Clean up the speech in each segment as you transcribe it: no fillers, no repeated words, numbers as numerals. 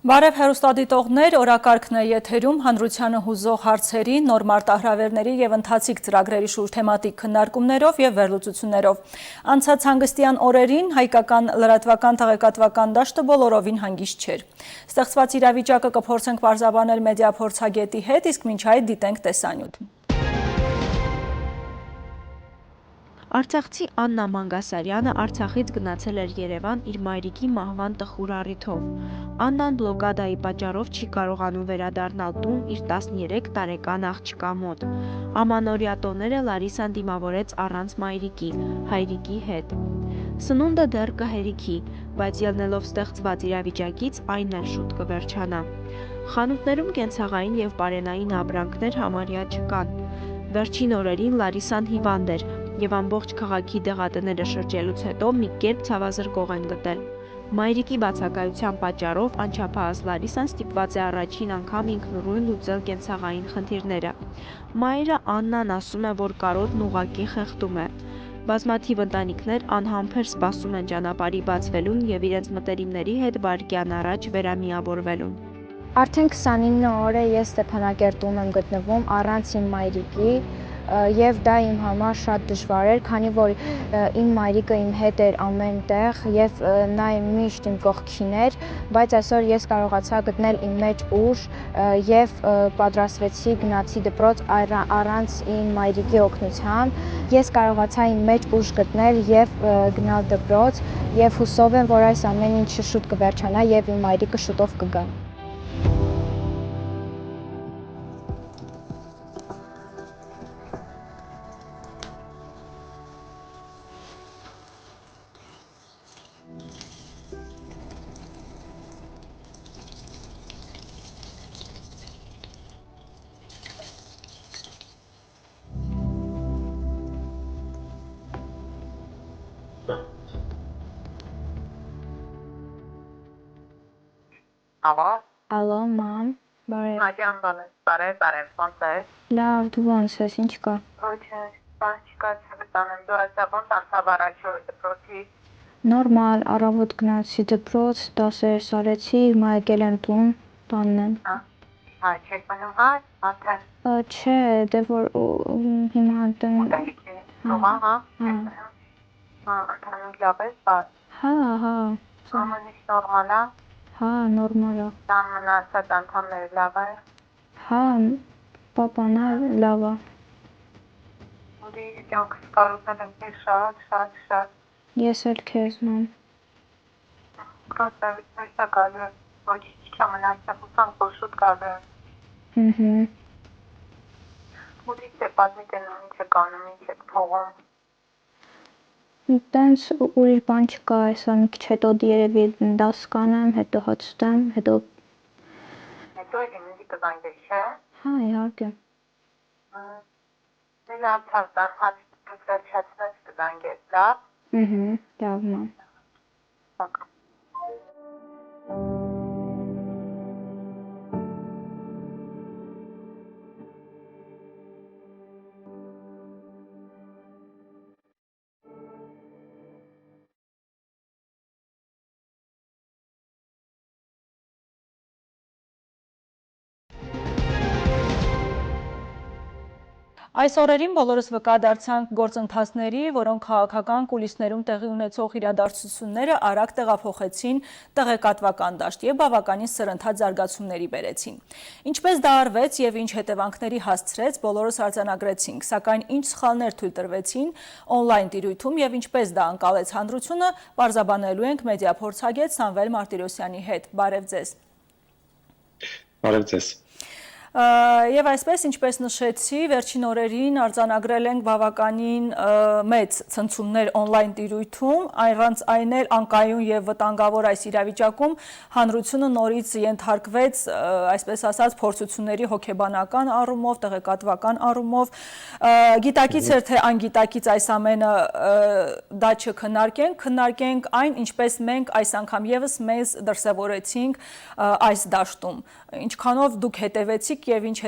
Բարև հեռուստադիտողներ, օրակարգն է եթերում հանրությանը հուզող հարցերի, նոր մարտահրավերների և ընթացիկ ծրագրերի շուրջ թեմատիկ քննարկումներով և վերլուծություններով։ Անցած հանգստյան օրերին հայկական լրատվական տեղեկատվական դաշտը բոլորովին հանգիստ չէր։ Ստեղծված իրավիճակը կփորձենք պարզաբանել մեդիա փորձագետի հետ, իսկ մինչ այդ դիտենք տեսանյութ։ Արցախցի Աննա Մանգասարյանը Արցախից գնացել էր Երևան իր մայրիկի մահվան տխուր առիթով։ Աննան բլոկադայի պատճառով չի կարողանում վերադառնալ տուն իր 13 տարեկան աղջկա մոտ։ Ամանորյա տոները Լարիսան դիմավորեց առանց մայրիկի, հայրիկի հետ։ Սնունդը դեռ կհերիքի, բայց ելնելով ստեղծված իրավիճակից այն էլ շուտ կվերջանա։ Խանութներում կենցաղային և բարենային ապրանքներ համարյա չկան։ Վերջին օրերին Լարիսան հիվանդ էր և ամբողջ քաղաքի դեղատները շրջելուց հետո մի կերպ ցավազրկող են գտել։ Մայրիկի բացակայության պատճառով անչափահաս Լարիսան ստիպված է առաջին անգամ ինքնուրույն լուծել կենցաղային խնդիրները։ Մայրը Աննան ասում է, որ կարոտն ուղղակի խեղդում է։ Բազմաթիվ ընտանիքներ անհամբեր սպասում են ճանապարհի բացվելուն և իրենց մտերիմների հետ վայրկյան առաջ վերամիավորվելուն։ Արդեն 29 օր է ես Ստեփանակերտում եմ գտնվում առանց իմ մայրիկի և դա իմ համար շատ դժվար էր, քանի որ իմ մայրիկը իմ հետ էր ամենտեղ և նա միշտ իմ կողքին էր, բայց այսօր ես կարողացա գտնել իմ մեջ ուժ և պատրաստվեցի գնացի դպրոց առանց իմ մայրիկի օգնության։ Ես կարողացա իմ մեջ ուժ գտնել և գնալ դպրոց և հուսով եմ, որ այս ամեն ինչը շուտ կվերջանա և իմ մայրիկը շուտով կգա։ Ալո, մամ, բարև։ Մատյան բանես, բարև, ոնց ես։ Լավ, դու ոնց ես, ինչ կա։ Ոչինչ, բան չկա, չգտանեմ, դու ասա ոնց անցավ առաջորդ դպրոցի։ Նորմալ, առավոտ գնացի դպրոց, դասեր սարեցի, հիմա եկել եմ տուն, տանն եմ։ Հա, չեք մնում հայ, արդեն։ Չէ, դե որ հիմա տուն։ Հա, հա, արդեն լավ ես, բար։ Հա։ Ամեն ինչ նորմալ է։ Հա, նորմալ է։ Տան մնացած անդամները լավ է։ Հա, պապան լավ է։ Ուրիշ կյանքս կարոտել եմ քեզ շատ։ Ես էլ քեզ, մամ։ Կրոտավից է գալու, ոչինչ չամենացա, հուսամ, որ շուտ գալու է։ Ուրիշ է պատմիկեն ինչ է կանում, ինչ է փողում։ Տենց ուրիշ բան չկա, այսա մի քիչ հետո երևի դաս կանեմ, հետո հաց ուտեմ, հետո էլի ինձ կզանգես, չէ՞։ Հա, իհարկե։ Դե լավ, ցած կզանգես, լավ։ Լավ, մամ։ Пока. Այս օրերին բոլորս վկա դարձանք գործընթացների, որոնք քաղաքական կուլիսներում տեղի ունեցող իրադարձությունները արագ տեղափոխեցին տեղեկատվական դաշտ և բավականին սրընթաց զարգացումների բերեցին։ Ինչպես դա արվեց և ինչ հետևանքների հասցրեց, բոլորս արձանագրեցինք, սակայն ինչ սխալներ թույլ տրվեցին օնլայն տիրույթում և ինչպես դա ընկալեց հանրությունը, պարզաբանելու ենք մեդիա փորձագետ Սամվել Մարտիրոսյանի հետ։ Բարև ձեզ։ Բարև ձեզ։ Եվ այսպես, ինչպես նշեցի, վերջին օրերին արձանագրել ենք բավականին մեծ ցնցումներ օնլայն տիրույթում, առանց այն էլ անկայուն և վտանգավոր այս իրավիճակում հանրությունը նորից ենթարկվեց, այսպես ասած, փորձությունների հոգեբանական առումով, տեղեկատվական առումով։ Գիտակից էր, թե անգիտակից այս ամենը դա չքննարկենք, քննարկենք այն, ինչպես մենք այս անգամ ևս մեզ դրսևորեցինք այս դաշտում։ Ինչքանով դուք հետևեցիք և ինչ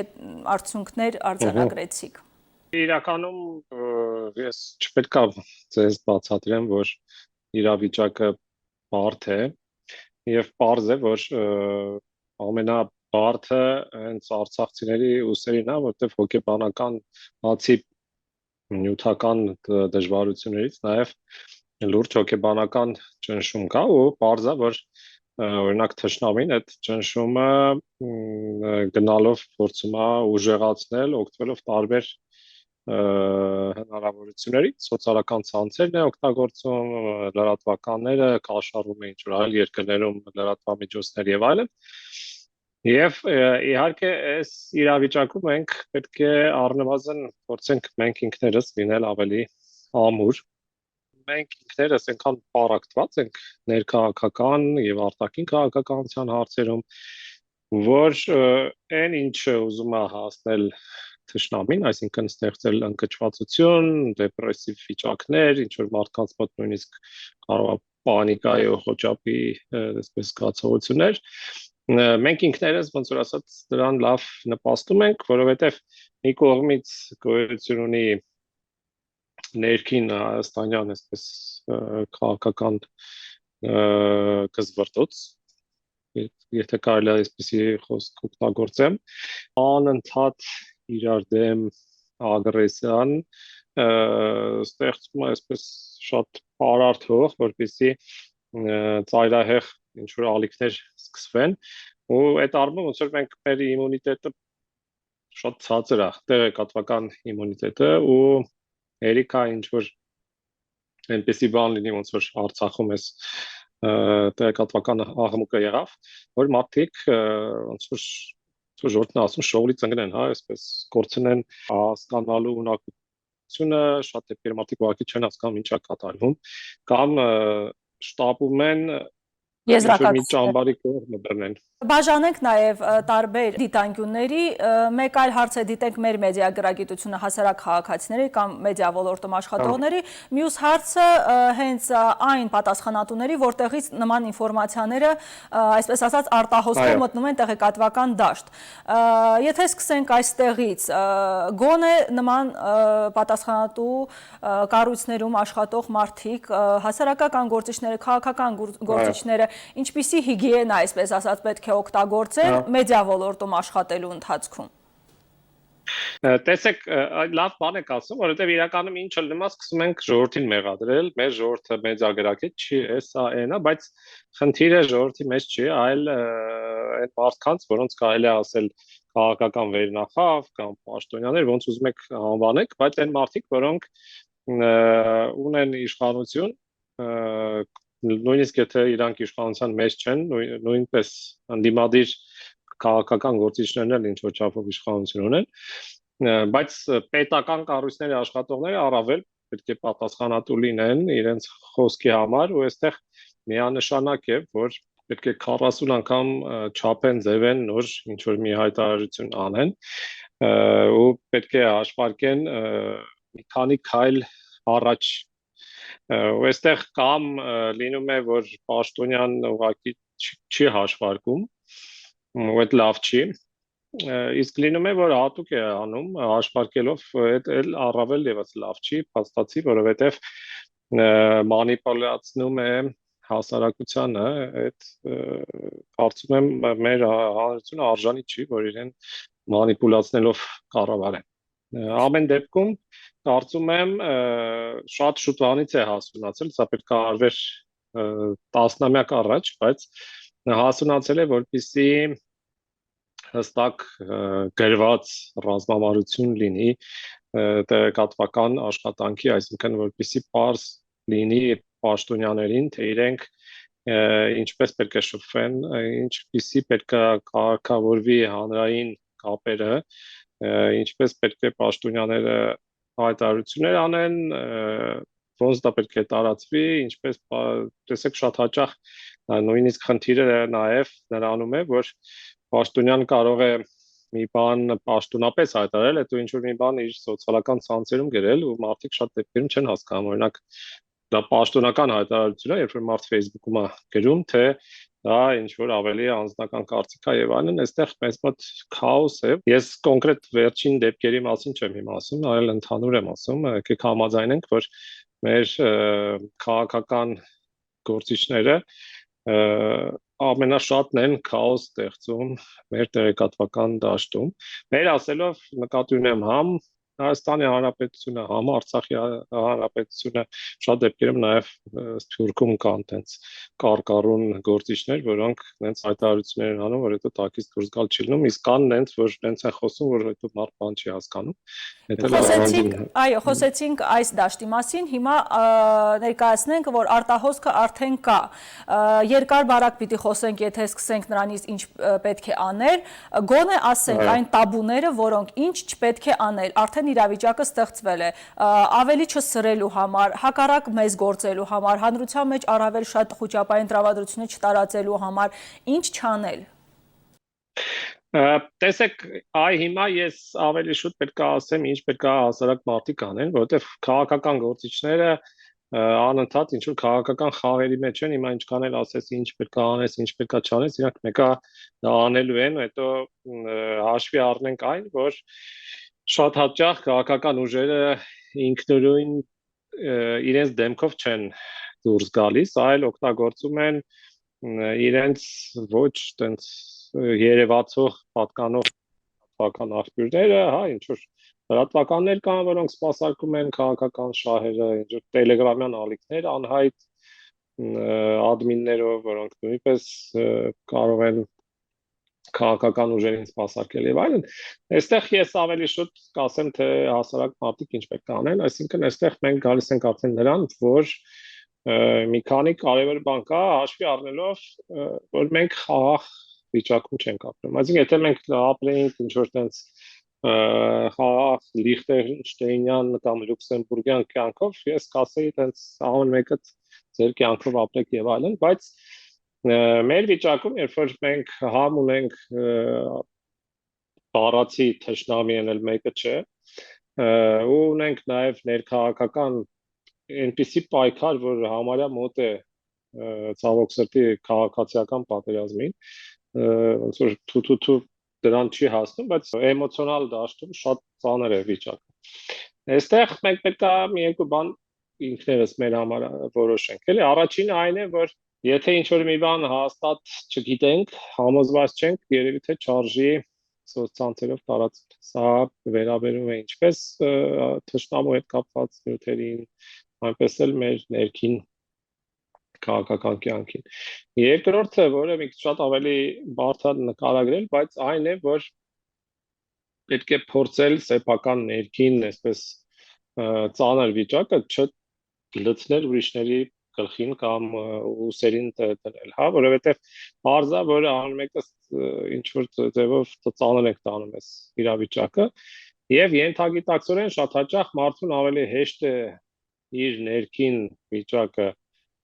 արդյունքներ արձանագրեցիք։ Իրականում ես չպետք է ձեզ բացատրեմ, որ իրավիճակը բարդ է և պարզ է, որ ամենաբարդը հենց արցախցիների ուսերին է, որտեղ հոգեբանական բացի նյութական դժվարություններից նաև լուրջ հոգեբանական ճնշում կա ու պարզ է, որ օրինակ թշնամին այդ ճնշումը գնալով փորձում է ուժեղացնել, օգտվելով տարբեր հնարավորությունների, սոցիալական ցանցերն է օգտագործում, լրատվականները կաշառում են ինչ-որ այլ երկրներում լրատվամիջոցներ եւ այլն։ Եվ իհարկե այս իրավիճակում մենք պետք է առնվազն փորձենք մենք ինքներս լինել ավելի ամուր։ Մենք ինքներս այնքան պարակտված ենք ներքաղաքական եւ արտաքին քաղաքականության հարցերում, որ այն ինչը ուզում է հասնել թշնամին, այսինքն ստեղծել ընկճվածություն, դեպրեսիվ վիճակներ, ինչ որ մարդկանց մոտ նույնիսկ կարող է պանիկայի ու խոճապի այսպես զգացողություններ, մենք ինքներս ոնց որ ասած դրան լավ նպաստում ենք, որովհետև մի կողմից գոյություն ունի ներքին հայաստանյան այսպես քաղաքական կզվրտոց, եթե կարելի է այսպեսի խոսք օգտագործեմ, անընդհատ իրար դեմ ագրեսիան ստեղծում է այսպես շատ պարարտ հող, որպեսզի ծայրահեղ ինչ որ ալիքներ սկսվեն ու այդ առումով ոնց որ մենք մեր իմունիտետը շատ ցածր է, տեղեկատվական իմունիտետը ու երիք է ինչ որ այնպեսի բան լինի ոնց որ Արցախում էս տեղեկատվական աղմուկը եղավ, որ մարդիկ ոնց որ ժողովուրդն ասում շողլից ընկնեն, հա, այսպես կորցնեն հասկանալու ունակությունը, շատ դեպքեր մարդիկ ուղղակի չեն հասկանում ինչա կատարվում, կամ շտապում են մի ճամբարի կողմը բռնեն։ Բաժանենք նաև տարբեր դիտանկյունների, մեկ այլ հարց է դիտենք մեր մեդիա գրագիտությունը հասարակ քաղաքացիների կամ մեդիա ոլորտում աշխատողների, մյուս հարցը հենց այն պատասխանատուների, որտեղից նման ինֆորմացիաները, այսպես ասած, արտահոսքով մտնում են տեղեկատվական դաշտ։ Եթե սկսենք այստեղից, գոնե նման պատասխանատու կառույցներում աշխատող մարդիկ, հասարակական գործիչները, քաղաքական գործիչները, ինչպիսի հիգիենա, այսպես ասած, պետք է օգտագործեն մեդիա ոլորտում աշխատելու ընթացքում։ Տեսեք, լավ բան եք ասում, որովհետև իրականում ինչը լնումա սկսում ենք ժողովրդին մեղադրել, մեր ժողովուրդը մեդիա գրագիտ չի, էսա այնա, բայց խնդիրը ժողովրդի մեջ չի, այլ այդ մարդկանց, որոնց կարելի է ասել քաղաքական վերնախավ կամ պաշտոնյաներ, ոնց ուզում եք անվանեք, բայց այն մարդիկ, որոնք ունեն իշխանություն, նույնիսկ եթե իրանք իշխանության մեջ չեն, նույնպես ընդդիմադիր քաղաքական գործիչներն էլ ինչ որ չափով իշխանություն ունեն, բայց պետական կառույցների աշխատողները առավել պետք է պատասխանատու լինեն իրենց խոսքի համար ու այստեղ միանշանակ է, որ պետք է 40 անգամ չափեն ձևեն նոր ինչ որ մի հայտարարություն անեն ու պետք է հաշվարկեն մի քանի քայլ առաջ ու այստեղ կամ լինում է, որ պաշտոնյան ուղղակի չի հաշվարկում, ու այդ լավ չի, իսկ լինում է, որ հատուկ է անում, հաշվարկելով, այդ առավել ևս լավ չի, փաստացի, որովհետև մանիպուլացնում է հասարակությանը, այդ կարծում եմ մեր հանրությունը արժանի չի, որ իրեն մանիպուլացնելով կառավարեն։ Ամեն դեպքում կարծում եմ շատ շուտվանից է հասունացել, սա պետք է արվեր տասնամյակ առաջ, բայց հասունացել է, որպեսզի հստակ գրված ռազմավարություն լինի տեղեկատվական աշխատանքի, այսինքն որպեսզի պարզ լինի պաշտոնյաներին, թե իրենք ինչպես պետք է շփվեն, ինչպիսի պետք է կարգավորվի հանրային կապերը, ինչպես պետք է պաշտոնյաները հայտարարություններ անեն, ոնց դա պետք է տարածվի, ինչպես տեսեք շատ հաճախ նույնիսկ խնդիրը նաև նրանում է, որ պաշտոնյան կարող է մի բան պաշտոնապես հայտարարել, հետո ինչ որ մի բան իր սոցիալական ցանցերում գրել ու մարդիկ շատ դեպքերում չեն հասկանում, օրինակ դա պաշտոնական հայտարարություն է, երբ որ մարդ Facebook-ում է գրում, թե դա ինչ որ ավելի անձնական կարծիք է եւ այլն, այստեղ մեծ մոտ քաոս է։ Ես կոնկրետ վերջին դեպքերի մասին չեմ հիմա ասում, այլ ընդհանուր եմ ասում, եկեք համաձայնենք, որ մեր քաղաքական գործիչները ամենաշատն են քաոս ստեղծում մեր տեղեկատվական դաշտում։ Մեր ասելով նկատի ունեմ համ Հայաստանի Հանրապետությունը, համ Արցախի Հանրապետությունը, շատ դեպքերում նաև Սփյուռքում կան տենց կարկառուն գործիչներ, որոնք նենց հայտարարություններ են անում, որ հետո տակից դուրս գալ չի լինում, իսկ կան նենց, որ նենց են խոսում, որ հետո մարդ բան չի հասկանում։ Խոսեցինք այս դաշտի մասին, հիմա ներկայացնենք, որ արտահոսքը արդեն կա։ Երկար բարակ պիտի խոսենք, եթե սկսենք նրանից ինչ պետք է անել, գոնե ասենք այն տաբուները, որոնք ինչ չպետք է անել, արդեն իրավիճակը ստեղծվել է, ավելի չսրելու համար, հակառակ մեզ գործելու համար, հանրության մեջ առավել շատ խոճապային տրամադրություններ չտարածելու համար, ինչ չանել։ Տեսեք, հիմա ես ավելի շուտ պետք է ասեմ, ինչ պետք է հասարակ մարդիկ անեն, որովհետև քաղաքական գործիչները անընդհատ ինչ որ քաղաքական խաղերի մեջ են, հիմա ինչքան էլ ասես ինչ պետք է անես, ինչ պետք է չանես, իրանք մեկը դա անելու են, հետո հաշվի առնենք այն, որ շատ հաճախ քաղաքական ուժերը ինքնուրույն իրենց դեմքով չեն դուրս գալիս, այլ օգտագործում են իրենց ոչ տենց երևացող պատկանող պատվական աղբյուրները, ինչ որ լրատվականներ կան, որոնք սպասարկում են քաղաքական շահերը, ինչ որ տելեգրամյան ալիքներ անհայտ ադմիններով, որոնք նույնպես կարող են քաղաքական ուժերին սպասարկել եւ այլն։ Այստեղ ես ավելի շուտ կասեմ, թե հասարակ մարդիկ ինչ պետք է անեն, այսինքն այստեղ մենք գալիս ենք արդեն նրան, որ մի քանի կարևոր բան կա, հաշվի առնելով, որ մենք խաղաղ վիճակում չենք ապրում։ Այսինքն, եթե մենք ապրեինք ինչ-որ տենց խաղաղ Լիխտենշտեյնյան կամ Լյուքսեմբուրգյան կյանքով, ես կասեի տենց ամեն մեկը ձեր կյանքով ապրեք եւ այլն, բայց մեր վիճակում, երբ որ մենք համ ունենք բառացի թշնամի էլ մեկը չէ, ու ունենք նաեւ ներքաղաքական այնպիսի պայքար, որ համարյա մոտ է ցավոք սրտի քաղաքացիական պատերազմին, ոնց որ թութու դրան չի հասնում, բայց էմոցիոնալ դաշտում շատ ծանր է վիճակը։ Այստեղ մենք պետք է մի երկու բան ինքներս մեր համար որոշենք, էլի առաջինը այն է, որ եթե ինչ-որ մի բան հաստատ չգիտենք, համոզված չենք, երևի թե չարժի սոցցանցերով տարածել։ Սա վերաբերում է ինչպես թշնամու հետ կապված նյութերին, այնպես էլ մեր ներքին քաղաքական կյանքին։ Երկրորդը, որը մի քիչ շատ ավելի բարդ է նկարագրել, բայց այն է, որ պետք է փորձել սեփական ներքին, այսպես ծանր վիճակը չլցնել ուրիշների գլխին կամ ուսերին դնել, հա, որովհետև բարձա, որ անում եք ինչ որ ձևով ծանր եք տանում այս իրավիճակը, եւ ենթագիտակցորեն շատ հաճախ մարդուն ավելի հեշտ է իր ներքին վիճակը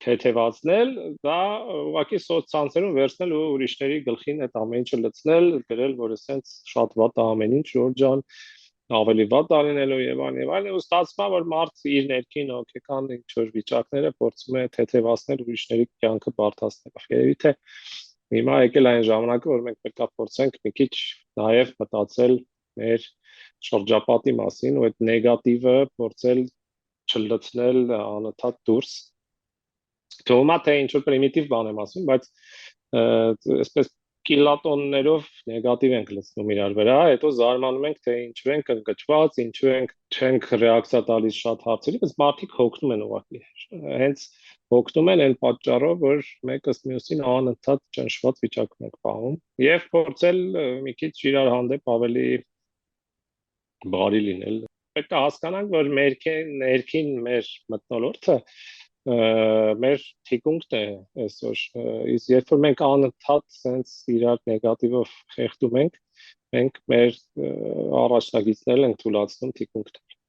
թեթևացնել, դա ուղղակի սոցցանցերում վերցնել ու ուրիշների գլխին այդ ամեն ինչը լցնել, գրել, որ ասենց շատ վատ է ամեն ինչ, Ժորժան ավելի վատ դառնելու եւ այլն, ու ստացվում է, որ մարդ իր ներքին հոգեկան ինչ-որ վիճակները փորձում է թեթևացնել ուրիշների կյանքը բարդացնելով։ Երևի թե հիմա եկել այն ժամանակը, որ մենք պետք է փորձենք մի քիչ նաեւ մտածել մեր շրջապատի մասին ու այդ նեգատիվը փորձել չլցնել անընդհատ դուրս։ Թվում է թե ինչ-որ պրիմիտիվ բան եմ ասում, բայց այսպես կիլոտոններով նեգատիվ ենք լցնում իրար վրա, հետո զարմանում ենք, թե ինչու ենք ընկճված, ինչու ենք չենք ռեակցիա տալիս շատ հարցերի, բայց մարդիկ հոգնում են ուղղակի։ Հենց հոգնում են այն պատճառով, որ մեկը մյուսին անընդհատ ճնշված վիճակում ենք պահում, եւ փորձել մի քիչ իրար հանդեպ ավելի բարի լինել։ Պետք է հասկանանք, որ ներքին մեր մթնոլորտը մեր թիկունքն է այսօր, իսկ երբ որ մենք անընդհատ sense իրար նեգատիվով խեղդում ենք, մենք մեր առաջնագիծներն ենք թույլատնում թիկունքներ։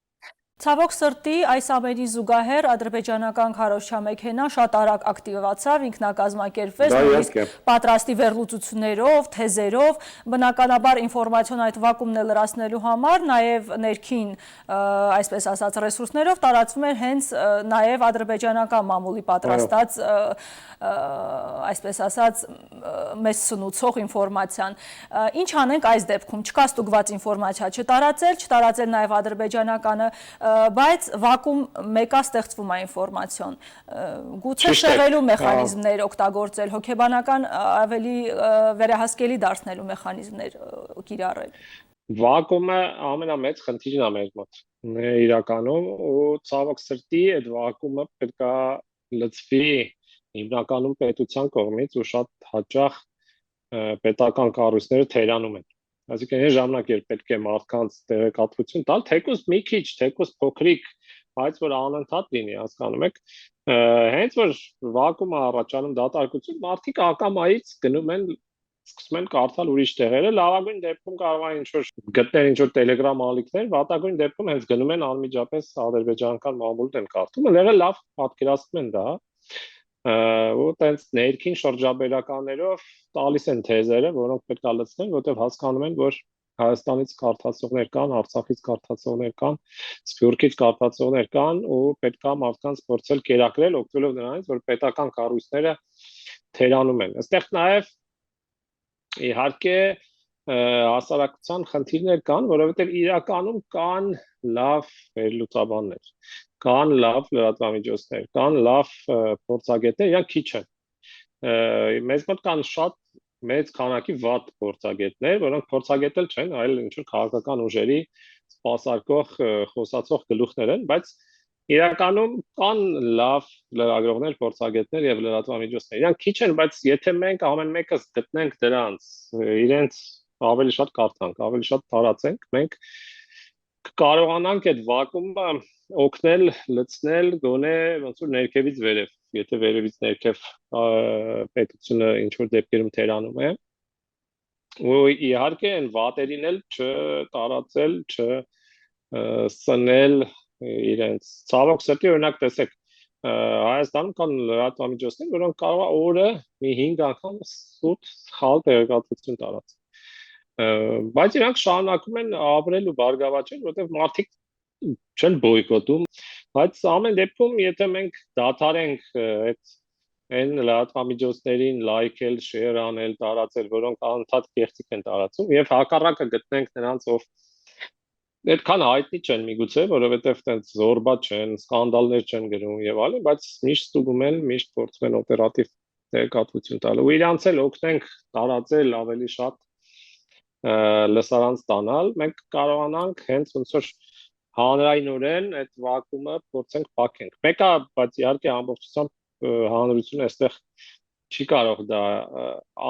Ցավոք սրտի, այս ամենի զուգահեռ ադրբեջանական քարոզչա մեքենան շատ արագ ակտիվացավ, ինքնակազմակերպվեց, նույնիսկ պատրաստի վերլուծություններով, թեզերով, բնականաբար ինֆորմացիոն այդ վակուումն է լրացնելու համար, նաև ներքին, այսպես ասած, ռեսուրսներով տարածվում էր հենց նաև ադրբեջանական մամուլի պատրաստած, այսպես ասած, մեզ սնուցող ինֆորմացիան։ Ինչ անենք այս դեպքում, չկա ստուգված ինֆորմացիա չտարածել նաև ադրբեջանականը բայց վակուում մեկա ստեղծվում է ինֆորմացիոն։ Գուցե Ճիշտ է, շեղելու մեխանիզմներ օգտագործել, հոգեբանական ավելի վերահսկելի դարձնելու մեխանիզմներ կիրառել։ Վակուումը ամենամեծ խնդիրն է մեր մոտ իրականում ու ցավոք սրտի այդ վակուումը պետք է լցվի հիմնականում պետության կողմից ու շատ հաճախ պետական կառույցները թերանում են։ Այսինքն այն ժամանակ, երբ պետք է մարդկանց տեղեկատվություն տալ, թեկուզ մի քիչ, թեկուզ փոքրիկ, բայց որ անընդհատ լինի, հասկանում եք, հենց որ վակուում առաջանում դատարկություն, մարդիկ ակամայից գնում են սկսում են կարդալ ուրիշ տեղերը, լավագույն դեպքում կարող է ինչ-որ գտնել ինչ-որ Telegram ալիքներ, վատագույն դեպքում հենց գնում են անմիջապես ադրբեջանական մամուլն են կարդում, եղել լավ պատկերացնում են դա, ու տենց ներքին շրջաբերականներով տալիս են թեզերը, որոնք պետք է լցնեն, որտեղ հասկանում են, որ Հայաստանից կարդացողներ կան, Արցախից կարդացողներ կան, Սփյուռքից կարդացողներ կան ու պետք է մարդկանց փորձել կերակրել, օգտվելով նրանից, որ պետական կառույցները թերանում են։ Այստեղ նաև իհարկե հասարակության խնդիրներ կան, որովհետև իրականում կան լավ վերլուծաբաններ, կան լավ լրատվամիջոցներ, կան լավ փորձագետներ, իրանք քիչ են։ Մեզ մոտ կան շատ մեծ քանակի վատ փորձագետներ, որոնք փորձագետել չեն, այլ ինչ-որ քաղաքական ուժերի սպասարկող խոսացող գլուխներ են, բայց իրականում կան լավ լրագրողներ, փորձագետներ եւ լրատվամիջոցներ։ Իրանք քիչ են, բայց եթե մենք ամեն մեկս գտնենք դրանց, իրենց ավելի շատ կարդանք, ավելի շատ տարածենք, մենք կարողանանք այդ վակուումը օգնել, լցնել գոնե ոնց որ ներքևից վերև, եթե վերևից ներքև պետությունը ինչ որ դեպքերում թերանում է։ Ու իհարկե այն վատերին էլ չտարածել, չսնել իրենց ցավոք սրտի օրինակ տեսեք Հայաստանում կան լրատվամիջոցներ, որոնք կարող է օրը մի 5 անգամ սուտ սխալ տեղեկատվություն տարածեն։ Բայց իրանք շարունակում են ապրել ու բարգավաճել, որովհետև մարդիկ չեն բոյկոտում, բայց ամեն դեպքում եթե մենք դադարենք այդ այն լրատվամիջոցներին լայքել, շեյր անել, տարածել, որոնք անընդհատ կեղծիք են տարածում եւ հակառակը գտնենք նրանց, ով այդքան հայտնի չեն միգուցե, որովհետև այդպես զորբա չեն, սկանդալներ չեն գրում եւ այլն, բայց միշտ ստուգում են, միշտ փորձում են օպերատիվ տեղեկատվություն տալ։ Ու իրանց էլ օգնենք տարածել ավելի շատ լսարան ստանալ, մենք կարողանանք հենց ոնց որ հանրայնորեն այդ վակուումը փորձենք փակենք։ Մեկը, բայց իհարկե ամբողջությամբ հանրությունը այստեղ չի կարող դա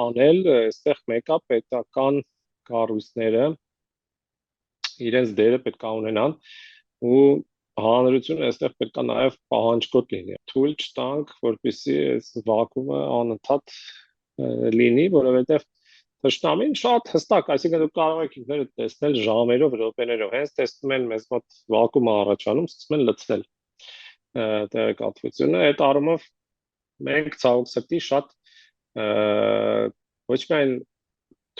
անել, այստեղ մեկը պետական կառույցները իրենց դերը պետք է ունենան ու հանրությունը այստեղ պետք է նաև պահանջկոտ լինի։ Թույլ չտանք, որպեսզի այս վակուումը անընդհատ լինի, որովհետև թշնամին շատ հստակ, այսինքն դուք կարող եք ինքներդ տեսնել ժամերով, րոպեներով, հենց տեսնում են մեզ մոտ վակուում առաջանում, սկսում են լցնել տեղեկատվությունը։ Այդ առումով մենք ցավոք սրտի շատ ոչ միայն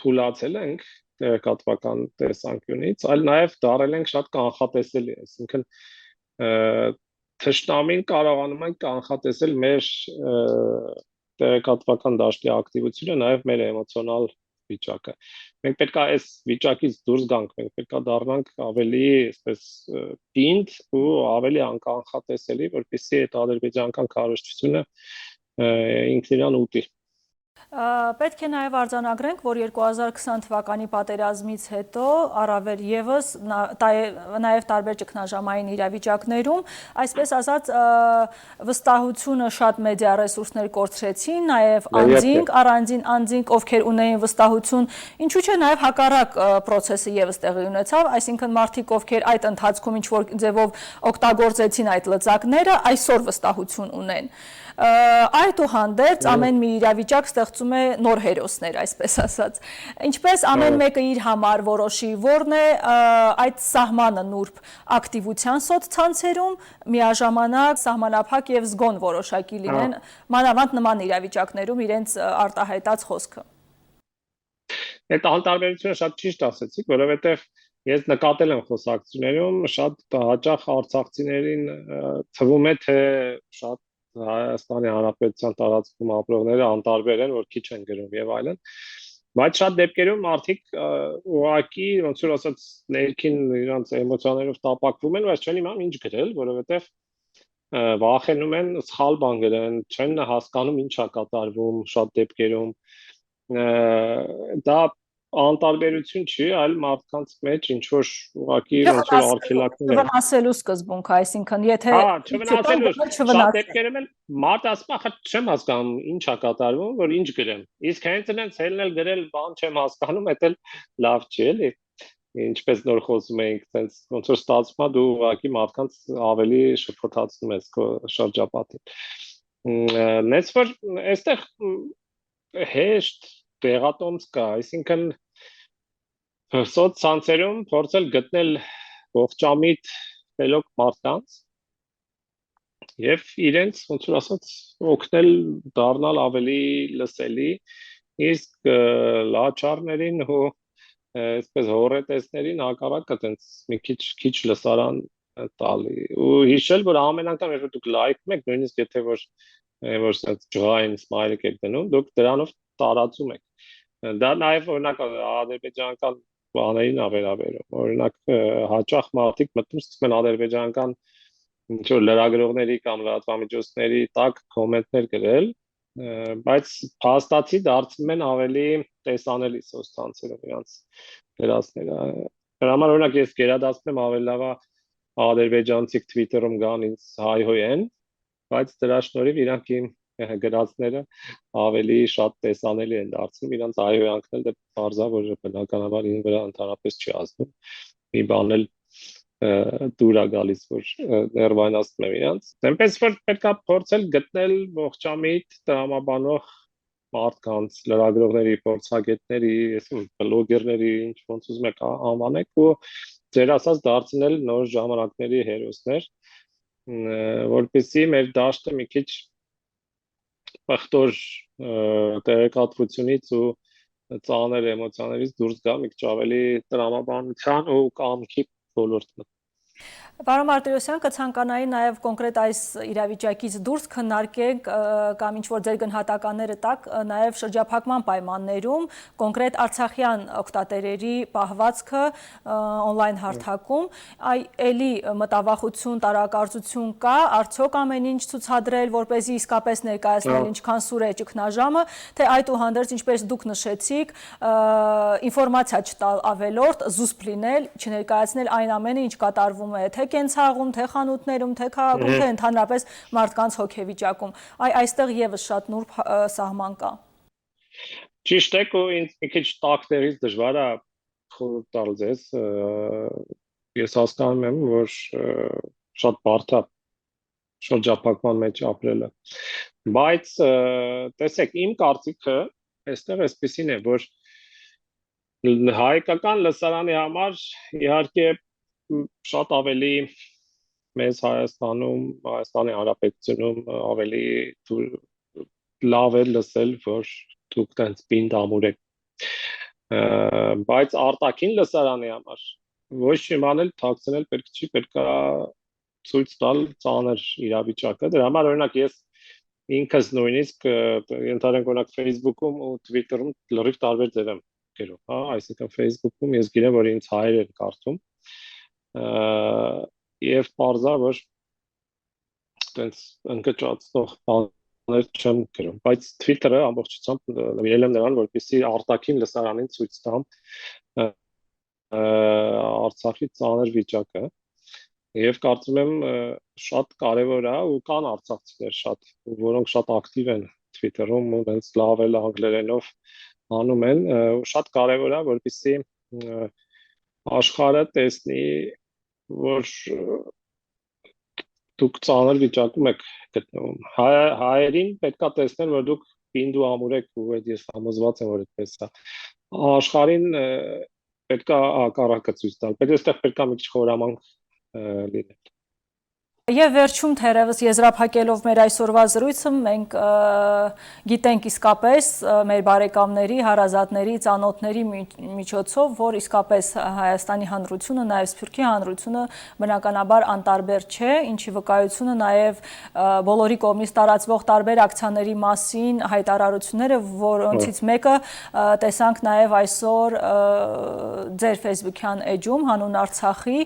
թուլացել ենք տեղեկատվական տեսանկյունից, այլ նաև դարել ենք շատ կանխատեսելի, այսինքն թշնամին կարողանում ենք կանխատեսել մեր տեղեկատվական դաշտի ակտիվությունը, նաև մեր էմոցիոնալ վիճակը։ Մենք պետք է այս վիճակից դուրս գանք, մենք պետք է դառնանք ավելի, այսպես, պինդ ու ավելի անկանխատեսելի, որպեսզի այդ ադրբեջանական քարոզչությունը ինքն իրան ուտի։ Պետք է նաև արձանագրենք, որ 2020 թվականի պատերազմից հետո առավել եւս նաև տարբեր ճգնաժամային իրավիճակներում, այսպես ասած, վստահությունը շատ մեդիա ռեսուրսներ կորցրեցին, նաև անձինք, առանձին անձինք, ովքեր ունեին վստահություն, ինչու՞ չէ նաև հակառակ process-ը եւս տեղի ունեցավ, այսինքն մարդիկ, ովքեր այդ ընթացքում ինչ-որ ձևով օգտագործեցին այդ լծակները, այսօր վստահություն ունեն։ Այդուհանդերձ ամեն մի իրավիճակ ստեղծում է նոր հերոսներ, այսպես ասած։ Ինչպես ամեն մեկը իր համար որոշի, որն է այդ սահմանը նուրբ ակտիվության սոցցանցերում, միաժամանակ սահմանափակ եւ զգոն որոշակի լինեն, մանավանդ նման իրավիճակներում իրենց արտահայտած խոսքը։ Այդ անտարբերությունը շատ ճիշտ ասեցիք, որովհետեւ ես նկատել եմ խոսակցություններում շատ հաճախ արցախցիներին թվում է, թե շատ Հայաստանի Հանրապետության տարածքում ապրողները անտարբեր են, որ քիչ են գրում եւ այլն։ Բայց շատ դեպքերում մարդիկ ուղղակի ոնց որ ասած ներքին իրանց էմոցիաներով տապակվում են, բայց չեն իմանում ինչ գրել, որովհետև վախենում են սխալ բան գրեն, չեն հասկանում ինչա կատարվում շատ դեպքերում։ Դա անտարբերություն չի, այլ մարդկանց մեջ ինչ որ ուղղակի ոնց որ արգելակներ են։ Չվնասելու սկզբունք, այսինքն եթե Հա, չվնասելու շատ չվնաս դեպքերում էլ մարդ ասում է, «Խա չեմ հասկանում ինչա կատարվում, որ ինչ գրեմ»։ Իսկ հենց այնց հելնել գրել բան չեմ հասկանում, դա էլ լավ չի, էլի։ Ինչպես նոր խոսում էինք, տենց ոնց որ ստացվում է դու ուղղակի մարդկանց ավելի շփոթացնում ես քո շրջապատին։ Նես որ այստեղ հեշտ տեղատոմս կա, այսինքն սոցցանցերում փորձել գտնել ողջամիտ ֆելոկ մարդկանց եւ իրենց ոնց որ ասած օգնել դառնալ ավելի լսելի, իսկ լաչարներին ու այսպես հորետեսներին հակառակը տենց մի քիչ լսարան տալի ու հիշել որ ամեն անգամ երբ դուք լայքում եք նույնիսկ եթե որ sense ջղային սմայլիկ եք դնում դուք դրանով տարածում եք դա նաև օրինակ ադրբեջանական բաներին վերաբերում օրինակ հաճախ մարդիկ մտնում սկսում են ադրբեջանական ինչ որ լրագրողների կամ լրատվամիջոցների տակ կոմենտներ գրել բայց փաստացի դարձնում են ավելի տեսանելի սոցցանցերով իրանց դերասները։ Դրա համար օրինակ ես գերադասում եմ ավելի լավ ադրբեջանցիք Twitter-ում գան ինձ հայհոյեն, բայց դրա շնորհիվ իրանք իմ գրածները ավելի շատ տեսանելի են դարձնում, իրանց հայհոյանքն էլ բարձա որ բնականաբար ինձ վրա ընդհանրապես չի ազդում։ Մի բան էլ դուր է գալիս որ ներվայնացնում եմ իրանց այնպես որ պետք է փորձել գտնել ողջամիտ տրամաբանող մարդկանց լրագրողների փորձագետների բլոգերների ինչ ոնց ուզում եք անվանեք ու ձեր ասած դարձնել նոր ժամանակների հերոսներ որպեսզի մեր դաշտը մի քիչ բախտոր տեղեկատվությունից ու ծանր էմոցիաներից դուրս գա մի քիչ ավելի տրամաբանության ու կամքի ոլորտը Պարոն Մարտիրոսյան, կցանկանայի նաև կոնկրետ այս իրավիճակից դուրս քննարկենք կամ ինչ-որ ձեր գնահատականները տակ նաև շրջափակման պայմաններում կոնկրետ արցախյան օգտատերերի պահվածքը օնլայն հարթակում, էլի մտավախություն, տարակարծություն կա, արդյոք ամեն ինչ ցուցադրել, որպեսզի իսկապես ներկայացնել ինչքան սուր է ճգնաժամը, թե այդուհանդերձ ինչպես դուք նշեցիք, ինֆորմացիա չտալ ավելորդ, զուսպ լինել, չներկայացնել այն ամենը, ինչ կատարվում է, թե կենցաղում, թե խանութներում, թե քաղաքում, թե ընդհանրապես մարդկանց հոգեվիճակում։ Այստեղ եւս շատ նուրբ սահման կա։ Ճիշտ է, ու ինձ մի քիչ տակ տեղից դժվար է խորհուրդ տալ ձեզ։ Ես հասկանում եմ, որ շատ բարդ է շրջափակման մեջ ապրելը։ Բայց տեսեք, իմ կարծիքը այստեղ այսպեսին է, որ հայկական լսարանի համար իհարկե շատ ավելի մեզ Հայաստանում, Հայաստանի Հանրապետությունում ավելի լավ է լսել, որ դուք տենց պինդ ամուր եք։ Բայց արտաքին լսարանի համար ոչ իմանալ թաքցնել պետք չի, պետք է ցույց տալ ծանր իրավիճակը։ Դրա համար օրինակ ես ինքս նույնիսկ ընդհանրենք օրինակ Facebook-ում ու Twitter-ում լրիվ տարբեր ձև եմ գրում, հա, այսինքն Facebook-ում ես գիտեմ, որ ինձ հայեր են կարդում եւ բարձա որ տենց ընկճացնող բաներ չեմ գրում բայց Twitter-ը ամբողջությամբ նվիրել եմ նրան որպեսզի արտաքին լսարանին ցույց տամ Արցախի ծանր վիճակը եւ կարծում եմ շատ կարեւոր է ու կան արցախցիներ շատ որոնք շատ ակտիվ են Twitter-ում ու տենց լավ էլ անգլերենով անում են ու շատ կարեւոր է որպեսզի աշխարհը տեսնի որ դուք ծանր վիճակում եք գտնվում հայերին պետքա տեսնել որ դուք պինդ ու ամուր եք ու այդ ես համոզված եմ որ այդպես է աշխարհին պետքա հակառակը ցույց տալ բայց այստեղ պետքա մի քիչ խորամանկ լինել Եվ վերջում թերևս եզրափակելով մեր այսօրվա զրույցը մենք գիտենք իսկապես մեր բարեկամների, հարազատների, ծանոթների միջոցով, որ իսկապես Հայաստանի Հանրությունը, նաև Սփյուռքի Հանրությունը բնականաբար անտարբեր չէ, ինչի վկայությունը նաև բոլորի կողմից տարածվող տարբեր ակցիաների մասին հայտարարությունները, որոնցից մեկը տեսանք նաև այսօր ձեր Facebook-յան էջում հանուն Արցախի,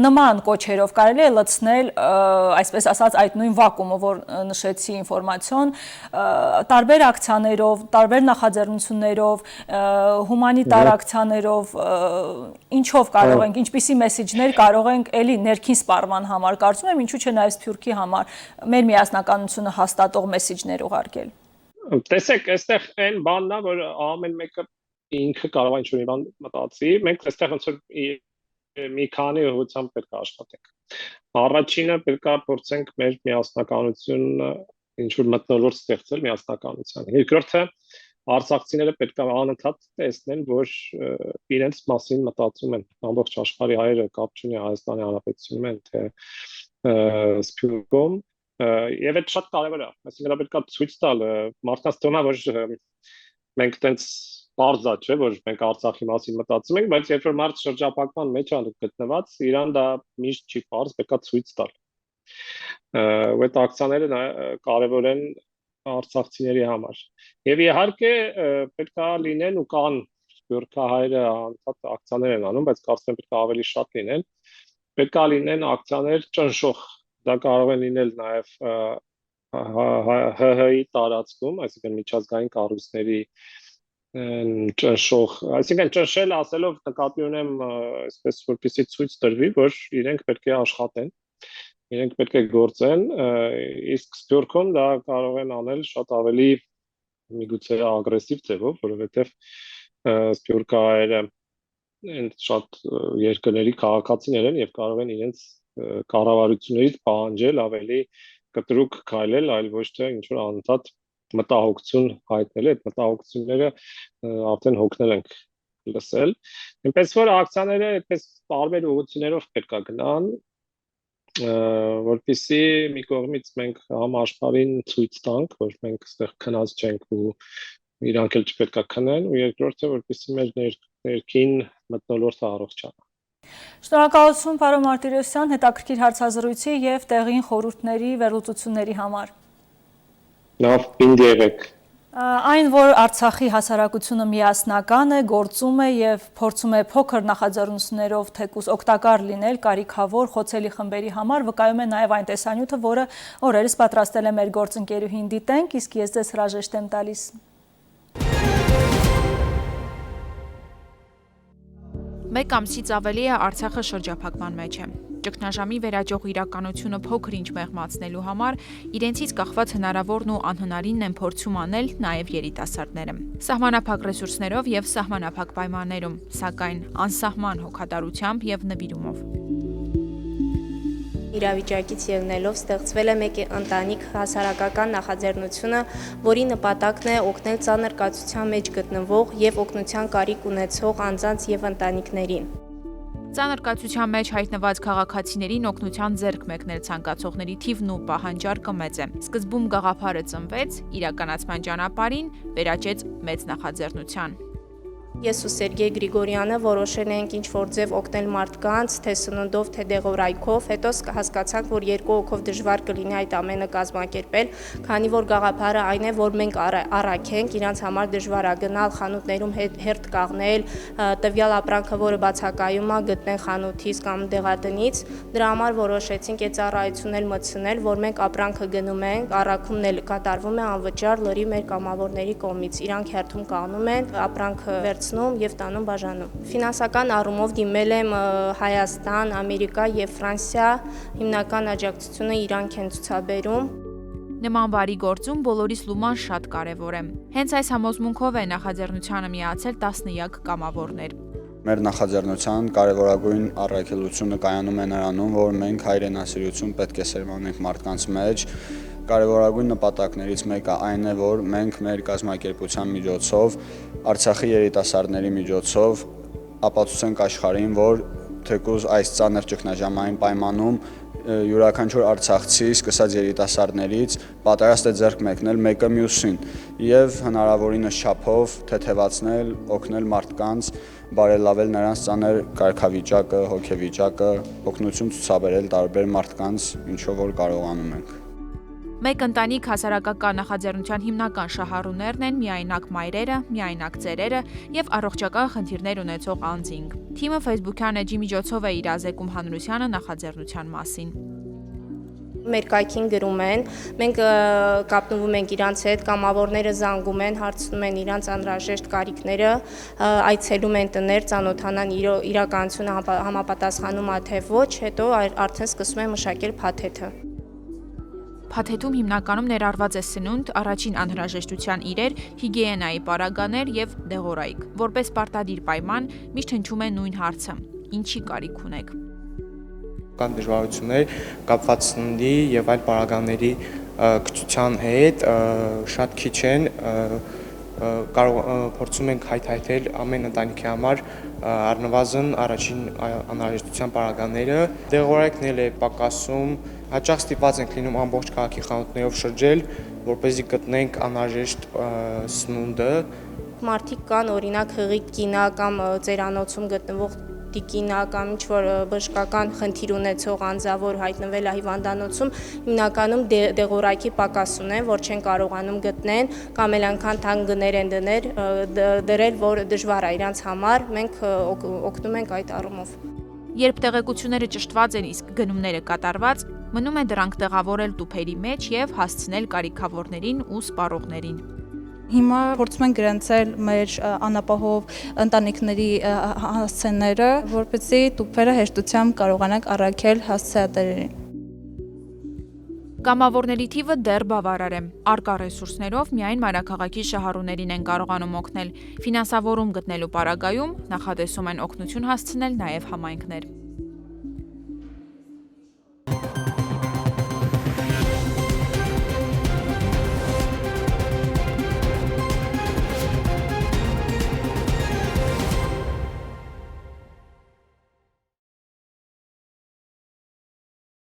նման կոչերով կարելի է լցնել այսպես ասած այդ նույն վակումը, որ նշեցի ինֆորմացիոն, տարբեր ակցիաներով, տարբեր նախաձեռնություններով, հումանիտար ակցիաներով, ինչով կարող ենք, ինչպիսի մեսիջներ կարող ենք էլի ներքին սպառման համար, կարծում եմ, ինչու՞ չէ նաև Սփյուռքի համար մեր միասնականությունը հաստատող մեսիջներ ուղարկել։ Տեսեք, այստեղ այն բանն է, որ ամեն մեկը ինքը կարող է ինչ-որ մի բան մտածի, մենք այստեղ ոնց որ մի քանի ուղղությամբ պետք է աշխատենք։ Առաջինը պետք է փորձենք մեր միասնականությունը ինչ-որ մթնոլորտ ստեղծել միասնականության։ Երկրորդը արցախցիները պետք է անընդհատ տեսնեն, որ իրենց մասին մտածում են ամբողջ աշխարհի հայերը, կապ չունի Հայաստանի Հանրապետությունում են, թե Սփյուռքում, եւ այդ շատ կարևոր է։ Այսինքն պետք է ցույց տալ մարդկանց թվում է, որ մենք տենց Պարզա չէ, որ մենք Արցախի մասին մտածում ենք, բայց երբ որ մարդ շրջափակման մեջ է գտնված, իրան դա միշտ չի պարզ, պետք է ցույց տալ։ Այդ ակցիաները կարևոր են արցախցիների համար։ Եվ իհարկե պետք է լինեն ու կան սփյուռքահայերը անընդհատ ակցիաներ են անում, բայց կարծում եմ պետք է ավելի շատ լինեն։ Պետք է լինեն ակցիաներ ճնշող, դա կարող են լինել նաև ՀՀ-ի տարածքում, այսինքն միջազգային կառույցների ճնշող, այսինքն ճնշել ասելով նկատի ունեմ այսպես որպեսզի ցույց տրվի, որ իրենք պետք է աշխատեն, իրենք պետք է գործեն, իսկ Սփյուռքում դա կարող են անել շատ ավելի միգուցե ագրեսիվ ձևով, որովհետև սփյուռքահայերը շատ երկրների քաղաքացիներ են եւ կարող են իրենց կառավարություններից պահանջել ավելի կտրուկ քայլել, այլ ոչ թե ինչ-որ անընդհատ մտահոգություն հայտնել, այդ մտահոգությունները արդեն հոգնել ենք լսել։ Այնպես որ ակցիաները այդպես տարբեր ուղղություններով պետք է գնան, որպեսզի մի կողմից մենք համաշխարհին ցույց տանք, որ մենք այստեղ քնած չենք ու իրանք էլ չպետք է քնեն, ու երկրորդը որպեսզի մեր ներքին մթնոլորտը առողջանա։ Շնորհակալություն, պարոն Մարտիրոսյան, հետաքրքիր հարցազրույցի եւ տեղին խորհուրդների վերլուծությունների համար։ Լավ, ինձ եղեք։ Այն, որ Արցախի հասարակությունը միասնական է, գործում է եւ փորձում է փոքր նախաձեռնություններով թեկուզ օգտակար լինել կարիքավոր խոցելի խմբերի համար, վկայում է նաեւ այն տեսանյութը, որը օրերս պատրաստել է մեր գործընկերուհին Դիտենք, իսկ ես ձեզ հրաժեշտ եմ տալիս։ Մեկ ամսից ավելի է Արցախը շրջափակման մեջ է։ Ճգնաժամի վերաճող իրականությունը փոքր-ինչ մեղմացնելու համար իրենցից կախված հնարավորն ու անհնարինն են փորձում անել նաև երիտասարդները։ Սահմանափակ ռեսուրսներով եւ սահմանափակ պայմաններում, սակայն անսահման հոգատարությամբ եւ նվիրումով։ Իրավիճակից ելնելով ստեղծվել է մեկ ընտանիք հասարակական նախաձեռնությունը, որի նպատակն է օգնել ծանր կացության մեջ գտնվող եւ օգնության կարիք ունեցող անձանց եւ ընտանիքներին։ Ծանր կացության մեջ հայտնված քաղաքացիներին օգնության ձեռք մեկնել ցանկացողների թիվն ու պահանջարկը մեծ է։ Սկզբում գաղափարը ծնվեց, իրականացման ճանապարհին վերաճեց մեծ նախաձեռնության։ Ես ու Սերգեյ Գրիգորյանը որոշել ենք ինչ-որ ձև օգնել մարդկանց, թե սննդով, թե դեղորայքով, հետո հասկացանք, որ երկու հոգով դժվար կլինի այդ ամենը կազմակերպել, քանի որ գաղափարը այն է, որ մենք առաքենք, իրանց համար դժվար է գնալ խանութներում հերթ կաղնել, տվյալ ապրանքը, որը բացակայում է, գտնել խանութից կամ դեղատնից, դրա համար որոշեցինք այդ ծառայությունն էլ մտցնել, որ մենք ապրանքը գնում ենք, առաքումն էլ կատարվում է անվճար լրի մեր կամավորների կողմից, իրանք հերթում կանում են, ապրանքը եւ տանում բաժանում։ Ֆինանսական առումով դիմել եմ Հայաստան, Ամերիկա եւ Ֆրանսիա, հիմնական աջակցությունը իրանք են ցուցաբերում։ Նման բարի գործում բոլորիս լուման շատ կարևոր է։ Հենց այս համոզմունքով է նախաձեռնությանը միացել տասնյակ կամավորներ։ Մեր նախաձեռնության կարևորագույն առաքելությունը կայանում է նրանում, որ մենք հայրենասիրություն պետք է սերմանենք մարդկանց մեջ։ Կարևորագույն նպատակներից մեկը այն է, որ մենք մեր կազմակերպության միջոցով, Արցախի երիտասարդների միջոցով ապացուցենք աշխարհին, որ թեկուզ այս ծանր ճգնաժամային պայմանում յուրաքանչյուր արցախցի, սկսած երիտասարդներից, պատրաստ է ձեռք մեկնել մեկը մյուսին եւ հնարավորինս չափով թեթևացնել, օգնել մարդկանց, բարելավել նրանց ծանր կարգավիճակը, հոգեվիճակը, օգնություն ցուցաբերել տարբեր մարդկանց, ինչով որ կարողանում ենք։ Մեկ ընտանիք հասարակական նախաձեռնության հիմնական շահառուներն են միայնակ մայրերը, միայնակ ծերերը եւ առողջական խնդիրներ ունեցող անձինք։ Թիմը Facebook-յան էջի միջոցով է իրազեկում հանրությանը նախաձեռնության մասին։ Մեր կայքին գրում են, մենք կապնվում ենք իրանց հետ, կամավորները զանգում են, հարցնում են իրանց անհրաժեշտ կարիքները, այցելում են տներ, ծանոթանան իրականությունը համապատասխանում է թե ոչ, հետո արդեն սկսում են մշակել փաթեթը։ Փաթեթում հիմնականում ներառված է սնունդ, առաջին անհրաժեշտության իրեր, հիգիենայի պարագաներ եւ դեղորայք։ Որպես պարտադիր պայման միշտ հնչում է նույն հարցը՝ ինչի կարիք ունեք։ Կան դժվարություններ կապված սննդի եւ այլ պարագաների գծության հետ, շատ քիչ են, փորձում ենք հայթայթել ամեն ընտանիքի համար առնվազն առաջին անհրաժեշտության պարագաները, դեղորայքն էլ է պակասում, հաճախ ստիպված ենք լինում ամբողջ քաղաքի խանութներով շրջել, որպեսզի գտնենք անհրաժեշտ սնունդը։ Մարդիկ կան, օրինակ հղիկ կինա կամ ծերանոցում գտնվող տիկինա կամ ինչ-որ բժշկական խնդիր ունեցող անձավոր հայտնվել է հիվանդանոցում, հիմնականում դեղորայքի պակաս ունեն, որ չեն կարողանում գտնեն, կամ էլ անգամ թանկ գներ են դրել, որ դժվար է իրանց համար, մենք օգնում ենք այդ առումով։ Երբ տեղեկությունները ճշտված են, իսկ գնումները կատարված, մնում է դրանք տեղավորել տուփերի մեջ եւ հասցնել կարիքավորներին ու սպառողներին։ Հիմա փորձում ենք գրանցել մեր անապահով ընտանիքների հասցեները, որպեսզի տուփերը հեշտությամբ կարողանանք առաքել հասցեատերերին։ Կամավորների թիվը դեռ բավարար է։ Առկա ռեսուրսներով միայն մայրաքաղաքի շահառուներին են կարողանում օգնել։ Ֆինանսավորում գտնելու պարագայում նախատեսում են օգնություն հասցնել նաև համայնքներ։